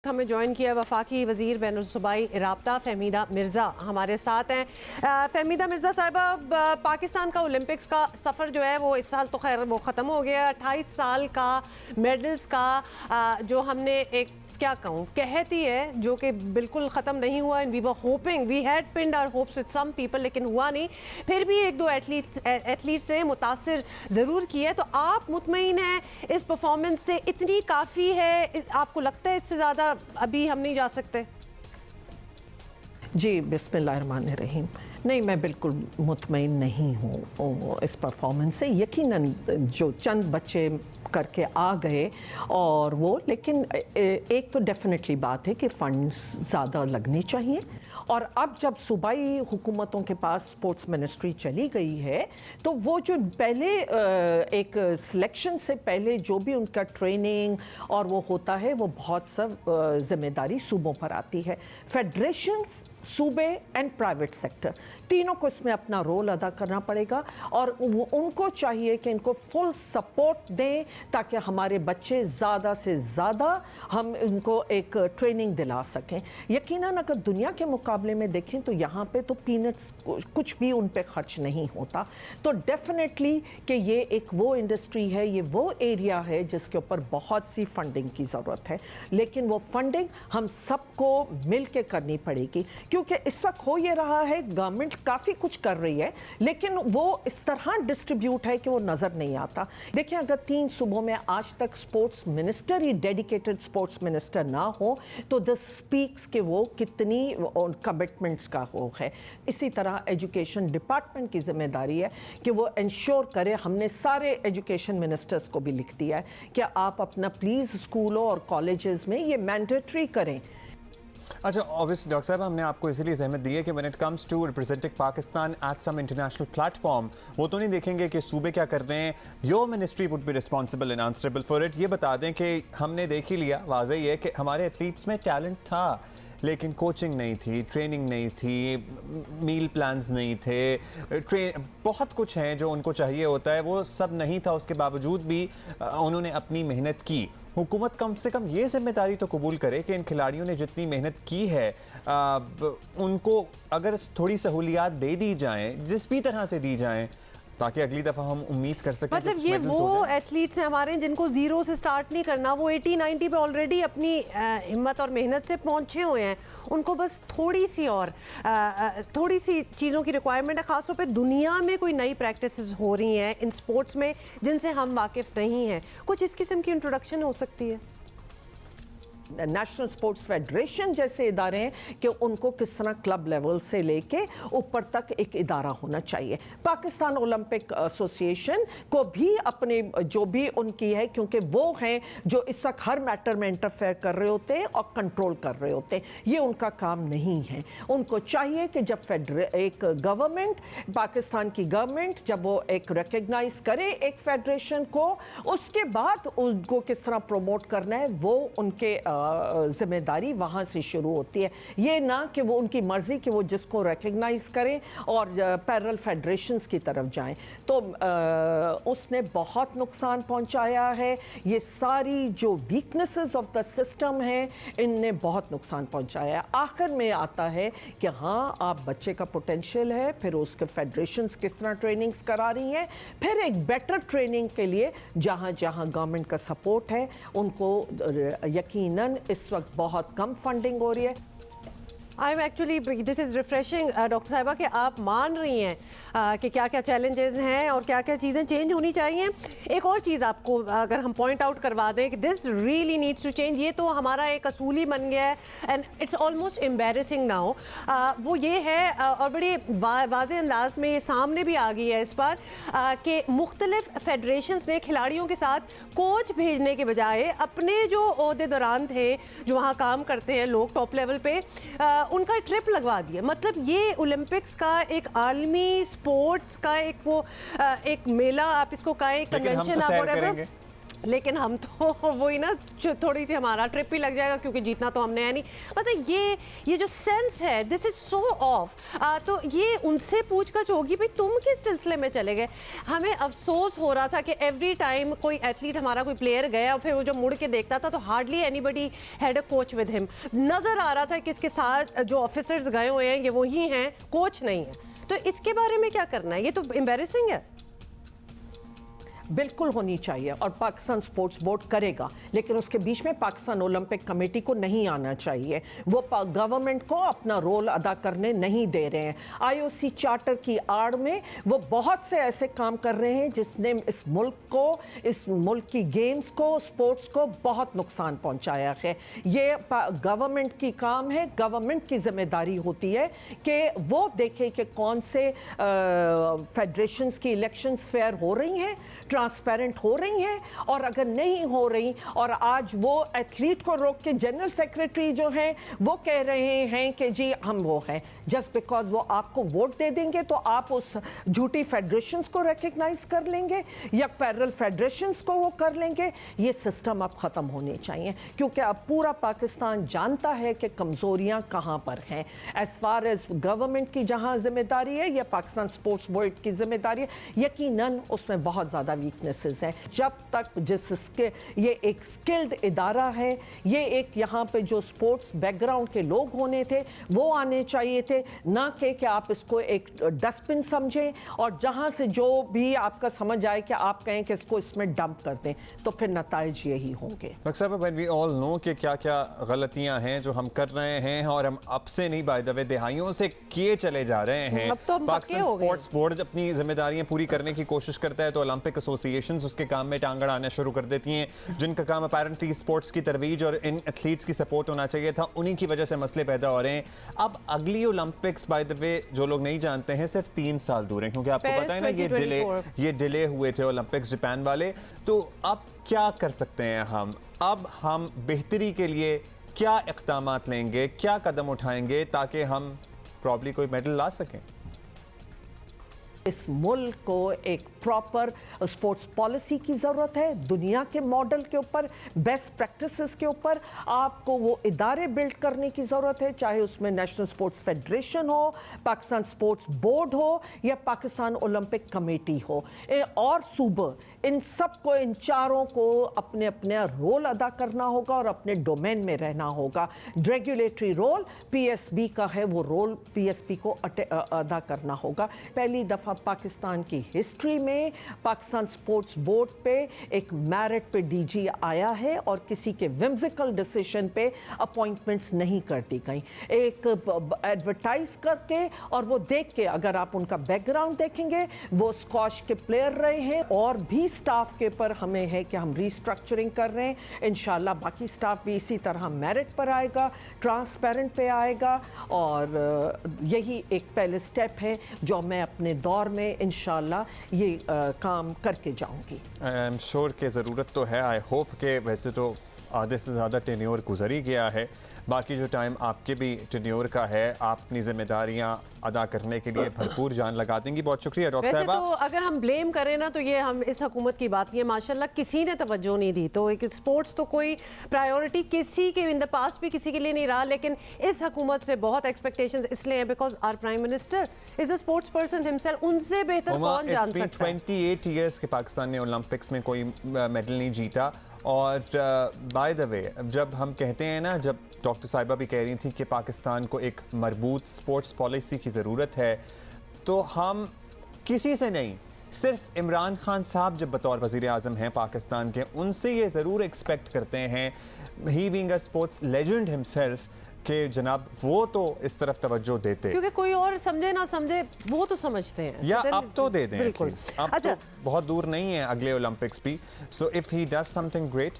हमें ज्वाइन किया वफाकी वज़ीर बैनुल-सूबाई राब्ता फहमीदा मिर्ज़ा हमारे साथ हैं। फहमीदा मिर्ज़ा साहिबा, पाकिस्तान का ओलंपिक्स का सफ़र जो है वो इस साल तो खैर वो ख़त्म हो गया। 28 साल का मेडल्स का जो हमने एक क्या कहूँ कहती है जो कि बिल्कुल ख़त्म नहीं हुआ। We were hoping, we had pinned our hopes with some people, लेकिन हुआ नहीं। फिर भी एक दो एथलीट्स ने मुतासिर ज़रूर किया है। तो आप मुतमईन हैं इस परफॉर्मेंस से? इतनी काफ़ी है? आपको लगता है इससे ज़्यादा अभी हम नहीं जा सकते? जी, बिस्मिल्लाहिर्रहमानिर्रहीम। नहीं, मैं बिल्कुल मुतमईन नहीं हूँ इस परफॉर्मेंस से। यकीनन जो चंद बच्चे करके आ गए और वो, लेकिन एक तो डेफिनेटली बात है कि फ़ंड्स ज़्यादा लगने चाहिए। और अब जब सूबाई हुकूमतों के पास स्पोर्ट्स मिनिस्ट्री चली गई है तो वो जो पहले एक सिलेक्शन से पहले जो भी उनका ट्रेनिंग और वो होता है वो बहुत सब जिम्मेदारी सूबों पर आती है। फेडरेशंस, सूबे एंड प्राइवेट सेक्टर तीनों को इसमें अपना रोल अदा करना पड़ेगा और उनको चाहिए कि इनको फुल सपोर्ट दें ताकि हमारे बच्चे ज़्यादा से ज़्यादा हम इनको एक ट्रेनिंग दिला सकें। यकीनन अगर दुनिया के मुकाबले में देखें तो यहाँ पे तो पीनट्स कुछ भी उन पे खर्च नहीं होता। तो डेफिनेटली कि ये एक वो इंडस्ट्री है, ये वो एरिया है जिसके ऊपर बहुत सी फंडिंग की ज़रूरत है, लेकिन वो फंडिंग हम सबको मिल के करनी पड़ेगी क्योंकि इस वक्त हो ये रहा है गवर्नमेंट काफ़ी कुछ कर रही है लेकिन वो इस तरह डिस्ट्रीब्यूट है कि वो नज़र नहीं आता। देखिए, अगर 3 सूबों में आज तक स्पोर्ट्स मिनिस्टर ही डेडिकेटेड स्पोर्ट्स मिनिस्टर ना हो तो दिस स्पीक्स कि वो कितनी कमिटमेंट्स का वो है। इसी तरह एजुकेशन डिपार्टमेंट की जिम्मेदारी है कि वो इंश्योर करे। हमने सारे एजुकेशन मिनिस्टर्स को भी लिख दिया है कि आप अपना प्लीज़ स्कूलों और कॉलेजेस में ये मैंडेटरी करें। अच्छा, ऑब्वियसली डॉक्टर साहब, हमने आपको इसीलिए ज़हमत दी है कि when it comes to representing Pakistan at some international platform, वो तो नहीं देखेंगे कि सूबे क्या कर रहे हैं। Your ministry would be responsible and answerable for it. ये बता दें कि हमने देख ही लिया, वाज़ह ही है कि हमारे एथलीट्स में टैलेंट था लेकिन कोचिंग नहीं थी, ट्रेनिंग नहीं थी, मील प्लान्स नहीं थे, बहुत कुछ हैं जो उनको चाहिए होता है, वो सब नहीं था। उसके बावजूद भी उन्होंने अपनी मेहनत की। हुकूमत कम से कम ये जिम्मेदारी तो कबूल करे कि इन खिलाड़ियों ने जितनी मेहनत की है उनको अगर थोड़ी सहूलियात दे दी जाएं, जिस भी तरह से दी जाएं, ताकि अगली दफ़ा हम उम्मीद कर सकें। मतलब ये वो एथलीट्स हैं हमारे जिनको ज़ीरो से स्टार्ट नहीं करना, वो 80-90 पे ऑलरेडी अपनी हिम्मत और मेहनत से पहुंचे हुए हैं। उनको बस थोड़ी सी चीज़ों की रिक्वायरमेंट है। ख़ासतौर पे दुनिया में कोई नई प्रैक्टिसेस हो रही हैं इन स्पोर्ट्स में जिनसे हम वाकिफ़ नहीं हैं, कुछ इस किस्म की इंट्रोडक्शन हो सकती है। नेशनल स्पोर्ट्स फेडरेशन जैसे इदारे हैं कि उनको किस तरह क्लब लेवल से लेके ऊपर तक एक इदारा होना चाहिए। पाकिस्तान ओलंपिक एसोसिएशन को भी अपने जो भी उनकी है, क्योंकि वो हैं जो इस वक्त हर मैटर में इंटरफेयर कर रहे होते हैं और कंट्रोल कर रहे होते हैं, ये उनका काम नहीं है। उनको चाहिए कि जब एक गवर्नमेंट, पाकिस्तान की गवर्नमेंट जब वो एक रिकग्नाइज करे एक फेडरेशन को, उसके बाद उनको किस तरह प्रमोट करना है वो उनके जिम्मेदारी वहाँ से शुरू होती है। ये ना कि वो उनकी मर्ज़ी कि वो जिसको रिकग्नाइज करें और पैरेलल फेडरेशंस की तरफ जाएं। तो उसने बहुत नुकसान पहुंचाया है। ये सारी जो वीकनेसेस ऑफ द सिस्टम है इनने बहुत नुकसान पहुंचाया है। आखिर में आता है कि हाँ, आप बच्चे का पोटेंशियल है, फिर उसके फेडरेशंस किस तरह ट्रेनिंग्स करा रही हैं, फिर एक बेटर ट्रेनिंग के लिए जहाँ जहाँ गवर्नमेंट का सपोर्ट है उनको यकीनन इस वक्त बहुत कम फंडिंग हो रही है। I am actually, this is refreshing doctor साहिबा कि आप मान रही हैं कि क्या क्या चैलेंजेस हैं और क्या क्या चीज़ें चेंज होनी चाहिए। एक और चीज़ आपको अगर हम पॉइंट आउट करवा दें कि this really needs to change, ये तो हमारा एक असूल ही बन गया है and it's almost embarrassing now. वो ये है और बड़े वाज़े अंदाज में ये सामने भी आ गई है इस बार कि मुख्तलिफ फेडरेशंस ने खिलाड़ियों के साथ कोच भेजने के बजाय अपने जो ओहदेदारान थे जो वहाँ काम करते हैं लोग टॉप लेवल पे, उनका ट्रिप लगवा दिया। मतलब ये ओलंपिक्स का एक आलमी स्पोर्ट्स का एक वो एक मेला आप इसको कहें, कन्वेंशन आप लेकिन हम तो वही ना थोड़ी सी हमारा ट्रिप ही लग जाएगा क्योंकि जीतना तो हमने है नहीं। मतलब ये जो सेंस है दिस इज सो ऑफ। तो ये उनसे पूछताछ होगी भाई तुम किस सिलसिले में चले गए। हमें अफसोस हो रहा था कि एवरी टाइम कोई एथलीट हमारा कोई प्लेयर गया फिर वो जब मुड़ के देखता था तो hardly anybody had a coach with him. नजर आ रहा था कि इसके साथ जो ऑफिसर्स गए हुए हैं ये वही हैं, कोच नहीं है। तो इसके बारे में क्या करना है, ये तो एम्बैरेसिंग है। बिल्कुल होनी चाहिए और पाकिस्तान स्पोर्ट्स बोर्ड करेगा, लेकिन उसके बीच में पाकिस्तान ओलंपिक कमेटी को नहीं आना चाहिए। वो गवर्नमेंट को अपना रोल अदा करने नहीं दे रहे हैं। आईओसी चार्टर की आड़ में वो बहुत से ऐसे काम कर रहे हैं जिसने इस मुल्क की गेम्स को, स्पोर्ट्स को बहुत नुकसान पहुंचाया है। ये गवर्नमेंट की काम है, गवर्नमेंट की जिम्मेदारी होती है कि वो देखे कि कौन से फेडरेशंस की इलेक्शंस फेयर हो रही हैं, ट्रांसपेरेंट हो रही हैं, और अगर नहीं हो रही और आज वो एथलीट को रोक के जनरल सेक्रेटरी जो हैं वो कह रहे हैं कि जी हम वो हैं, जस्ट बिकॉज वो आपको वोट दे देंगे तो आप उस झूठी फेडरेशंस को रिकग्नाइज कर लेंगे या पैरेलल फेडरेशंस को वो कर लेंगे। ये सिस्टम अब ख़त्म होने चाहिए क्योंकि अब पूरा पाकिस्तान जानता है कि कमज़ोरियाँ कहाँ पर हैं। एज फार एज गवर्नमेंट की जहाँ जिम्मेदारी है या पाकिस्तान स्पोर्ट्स बोर्ड की जिम्मेदारी है, यकीनन उसमें बहुत ज़्यादा वीकनेसेस हैं। जब तक जिसके ये एक स्किल्ड इदारा है, ये एक यहाँ पे जो स्पोर्ट्स बैकग्राउंड के लोग होने थे वो आने चाहिए थे, ना कि आप इसको एक डस्टबिन समझें और जहाँ से जो भी आपका समझ आए कि आप कहें कि इसको इसमें डंप कर दें, तो फिर नताइज यही होंगे। वी ऑल नो कि क्या क्या गलतियां हैं जो हम कर रहे हैं और हम अब से नहीं, बाय द वे दहाइयों से किए चले जा रहे हैं। अब तो हम पाकिस्तान पक्के हो गए। स्पोर्ट्स बोर्ड अपनी जिम्मेदारियां पूरी करने की कोशिश करता है तो ओलंपिक एसोसिएशंस उसके काम में टांग अड़ाना शुरू कर देती हैं, जिनका काम अपेरेंटली स्पोर्ट्स की तरवीज और इन एथलीट्स की सपोर्ट होना चाहिए था, उन्हीं की वजह से मसले पैदा हो रहे हैं। अब अगली ओलंपिक्स बाय द वे जो लोग नहीं जानते हैं सिर्फ 3 साल दूर हैं, क्योंकि आपको पता है ना ये डिले हुए थे ओलंपिक्स जापान वाले। तो अब क्या कर सकते हैं अब हम बेहतरी के लिए क्या इक़दामात लेंगे, क्या कदम उठाएंगे ताकि हम प्रॉब्ली कोई मेडल ला सकें? इस मुल्क को एक प्रॉपर स्पोर्ट्स पॉलिसी की ज़रूरत है, दुनिया के मॉडल के ऊपर, बेस्ट प्रैक्टिसेस के ऊपर आपको वो इदारे बिल्ड करने की ज़रूरत है, चाहे उसमें नेशनल स्पोर्ट्स फेडरेशन हो, पाकिस्तान स्पोर्ट्स बोर्ड हो या पाकिस्तान ओलंपिक कमेटी हो और सूबा, इन सबको, इन चारों को अपने अपने रोल अदा करना होगा और अपने डोमेन में रहना होगा। रेगुलेटरी रोल पीएसबी का है, वो रोल पीएसबी को अदा करना होगा। पहली दफ़ा पाकिस्तान की हिस्ट्री में पाकिस्तान स्पोर्ट्स बोर्ड पे एक मेरिट पे डीजी आया है और किसी के विम्सिकल डिसीजन पे अपॉइंटमेंट्स नहीं कर दी गई। एक एडवर्टाइज करके और वो देख के, अगर आप उनका बैकग्राउंड देखेंगे, वो स्क्वॉश के प्लेयर रहे हैं और भी स्टाफ के पर हमें है कि हम रीस्ट्रक्चरिंग कर रहे हैं। इंशाल्लाह बाकी स्टाफ भी इसी तरह मेरिट पर आएगा, ट्रांसपेरेंट पे आएगा और यही एक पहले स्टेप है जो मैं अपने दौर में इंशाल्लाह ये काम करके जाऊंगी। आई एम श्योर कि ज़रूरत तो है। आई होप कि वैसे तो आधे से ज़्यादा टेन्योर गुजर ही गया है, बाकी जो टाइम आपके भी टेन्योर का है, आप अपनी जिम्मेदारियां अदा करने के लिए भरपूर जान लगा देंगी। बहुत शुक्रिया डॉक्टर वैसे साहिबा। तो अगर हम ब्लेम करें ना तो ये हम इस हुकूमत की बात नहीं है, माशाल्लाह किसी ने तवज्जो नहीं दी। तो एक स्पोर्ट्स तो कोई प्रायोरिटी किसी के इन द पास्ट भी किसी के लिए नहीं रहा, लेकिन इस हुकूमत से बहुत एक्सपेक्टेशंस इसलिए हैं because our prime minister is a sports person himself. उनसे बेहतर कौन जान सकता है। 28 ईयर्स के पाकिस्तान ने ओलंपिक्स में कोई मेडल नहीं जीता। और बाय द वे जब हम कहते हैं ना, जब डॉक्टर साहिबा भी कह रही थी कि पाकिस्तान को एक मजबूत स्पोर्ट्स पॉलिसी की ज़रूरत है, तो हम किसी से नहीं, सिर्फ इमरान खान साहब जब बतौर वज़ीर आज़म हैं पाकिस्तान के, उनसे ये ज़रूर एक्सपेक्ट करते हैं, he being a sports legend himself, कि जनाब वो तो इस तरफ तवज्जो देते, क्योंकि कोई और समझे ना समझे वो तो समझते हैं, या अब तो दे दें। बिल्कुल। अब तो बहुत दूर नहीं है अगले ओलंपिक्स भी। So if he does something great